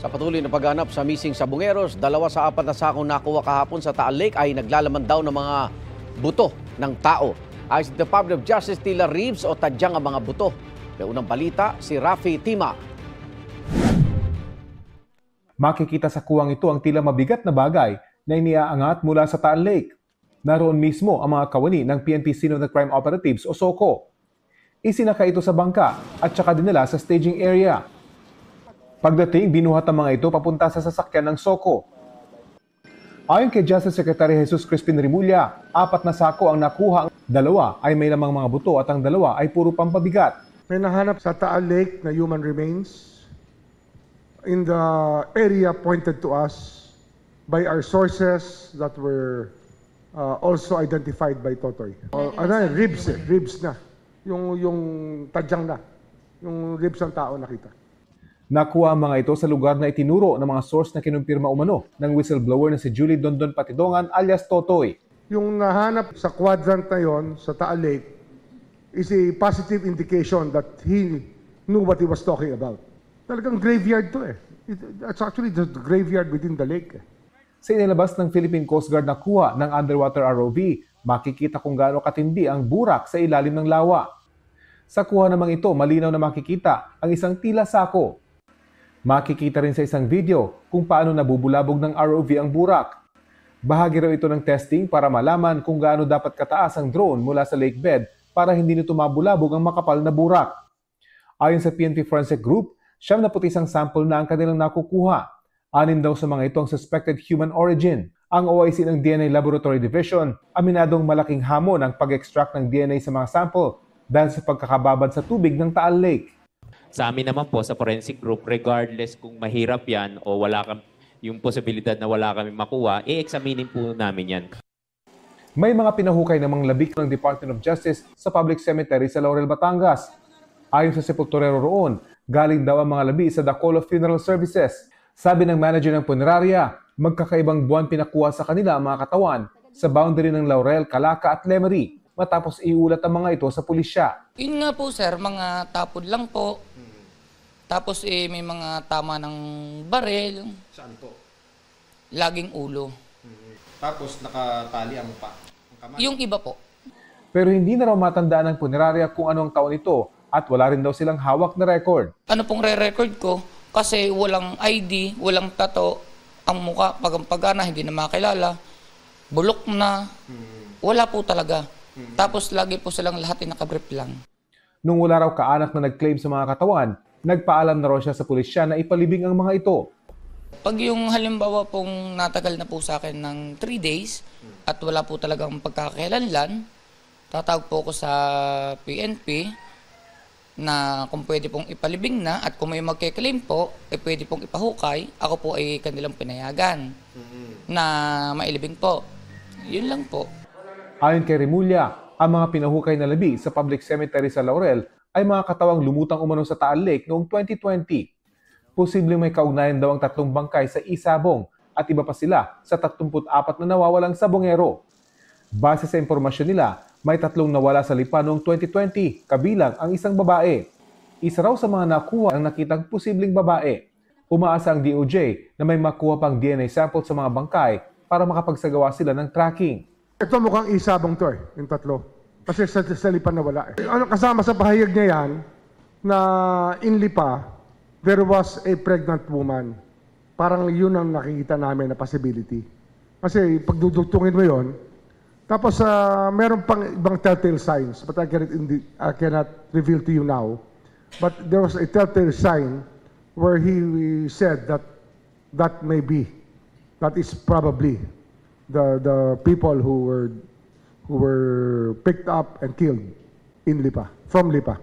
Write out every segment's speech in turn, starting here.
Sa patuloy na paghanap sa missing sabungeros, 2 sa 4 na sakong nakuha kahapon sa Taal Lake ay naglalaman daw ng mga buto ng tao. Ayon sa Department of Justice, tila ribs o tadyang ang mga buto. May unang balita, si Rafi Tima. Makikita sa kuwang ito ang tila mabigat na bagay na iniaangat mula sa Taal Lake. Naroon mismo ang mga kawani ng PNP Scene of the Crime Operatives o SOCO. Isinaka ito sa bangka at saka dinala sa staging area. Pagdating, binuhat ang mga ito papunta sa sasakyan ng SOCO. Ayon kay Justice Secretary Jesus Crispin Rimulya, 4 na sako ang nakuha. 2 ay may lamang mga buto at ang 2 ay puro pampabigat. May nahanap sa Taal Lake na human remains in the area pointed to us by our sources that were also identified by Totoy. Ribs na. Yung tadyang na. Yung ribs ng tao nakita. Nakuha ang mga ito sa lugar na itinuro ng mga source na kinumpirma umano ng whistleblower na si Julie Dondon Patidongan alias Totoy. Yung nahanap sa quadrant na yon sa Taal Lake is a positive indication that he knew what he was talking about. Talagang graveyard to eh. It's actually the graveyard within the lake eh. Sa inilabas ng Philippine Coast Guard na kuha ng underwater ROV, makikita kung gaano katindi ang burak sa ilalim ng lawa. Sa kuha namang ito, malinaw na makikita ang isang tila sako. Makikita rin sa isang video kung paano nabubulabog ng ROV ang burak. Bahagi raw ito ng testing para malaman kung gaano dapat kataas ang drone mula sa lake bed para hindi nito mabulabog ang makapal na burak. Ayon sa PNP Forensic Group, 71 sample na ang kanilang nakukuha. 6 daw sa mga ito ang suspected human origin. Ang OIC ng DNA Laboratory Division, aminadong malaking hamon ang pag-extract ng DNA sa mga sample dahil sa pagkakababad sa tubig ng Taal Lake. Sa amin naman po, sa forensic group, regardless kung mahirap yan o wala kami, yung posibilidad na wala kami makuha, i-examinin po namin yan. May mga pinahukay namang labik ng Department of Justice sa public cemetery sa Laurel, Batangas. Ayon sa sepulturero roon, galing daw ang mga labi sa Dakolo Funeral Services. Sabi ng manager ng punerarya, magkakaibang buwan pinakuha sa kanila ang mga katawan sa boundary ng Laurel, Calaca at Lemery matapos iulat ang mga ito sa pulisya. Yun nga po sir, mga tapod lang po. Tapos may mga tama ng barel. Saan po? Laging ulo. Tapos nakatali ang pa? Yung iba po. Pero hindi na raw matandaan ng punerarya kung anong taon ito at wala rin daw silang hawak na record. Ano pong re-record ko? Kasi walang ID, walang tato, ang mukha, pagana, hindi na makilala, bulok na, wala po talaga. Tapos lagi po silang lahat nakabrief lang. Nung wala raw kaanak na nag-claim sa mga katawan, nagpaalam na raw siya sa pulisya na ipalibing ang mga ito. Pag yung halimbawa pong natagal na po sa akin ng 3 days at wala po talagang pagkakakilanlan, tatawag po ako sa PNP na kung pwede pong ipalibing na at kung may magke-claim po, pwede pong ipahukay, ako po ay kanilang pinayagan na mailibing po. Yun lang po. Ayon kay Rimulya, ang mga pinahukay na labi sa public cemetery sa Laurel ay mga katawang lumutang umano sa Taal Lake noong 2020. Posibleng may kaugnayan daw ang 3 bangkay sa Isabong at iba pa sila sa 34 na nawawalang sabongero. Base sa impormasyon nila, may 3 nawala sa Lipa noong 2020, kabilang ang isang babae. Isa raw sa mga nakuha ang nakitang posibleng babae. Umaasa ang DOJ na may makuha pang DNA sample sa mga bangkay para makapagsagawa sila ng tracking. Ito mukhang Isabong to eh, yung 3. Kasi sa Lipa na wala eh. Ano kasama sa pahayag niya yan, na in Lipa, there was a pregnant woman. Parang yun ang nakikita namin na possibility. Kasi pag dudugtungin mo yun, tapos meron pang ibang telltale signs, but I cannot reveal to you now. But there was a telltale sign where he said that that is probably the people who were picked up and killed in Lipa, from Lipa.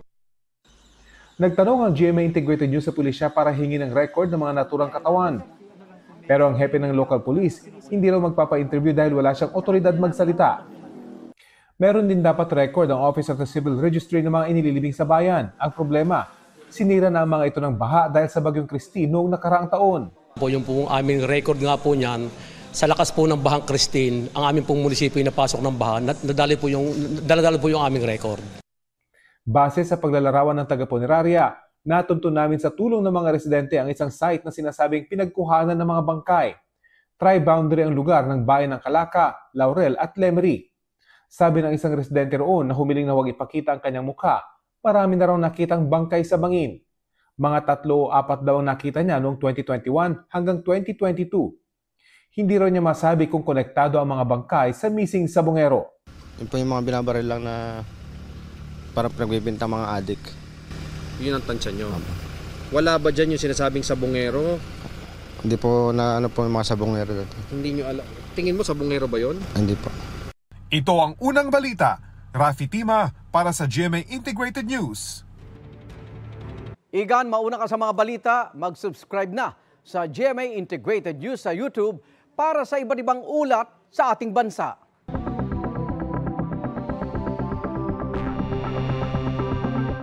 Nagtanong ang GMA Integrated News sa pulisya para hingin ng record ng mga naturang katawan. Pero ang hepe ng local police, hindi raw magpapa-interview dahil wala siyang otoridad magsalita. Meron din dapat record ang Office of the Civil Registry ng mga inililibing sa bayan. Ang problema, sinira na ang mga ito ng baha dahil sa Bagyong Christine noong nakaraang taon. Yung pong aming record nga po niyan, sa lakas po ng bahang Christine, ang aming pong munisipyo na napasok ng baha, nadali po yung aming record. Base sa paglalarawan ng taga-punerarya, Natunto namin sa tulong ng mga residente ang isang site na sinasabing pinagkuhanan ng mga bangkay. Tri-boundary ang lugar ng bayan ng Calaca, Laurel at Lemery. Sabi ng isang residente roon na humiling na huwag ipakita ang kanyang mukha, marami na raw nakitang bangkay sa bangin. Mga 3 o 4 daw ang nakita niya noong 2021 hanggang 2022. Hindi raw niya masabi kung konektado ang mga bangkay sa missing sa Bungero. Yun po yung mga binabaril lang na parang pinagbibinta mga adik. Yun ang tansya nyo. Wala ba dyan yung sinasabing sabongero? Hindi po na ano po yung mga sabongero dito. Hindi nyo alam. Tingin mo sabongero ba yun? Hindi po. Ito ang unang balita. Rafi Tima para sa GMA Integrated News. Igan, mauna ka sa mga balita, mag-subscribe na sa GMA Integrated News sa YouTube para sa iba't ibang ulat sa ating bansa.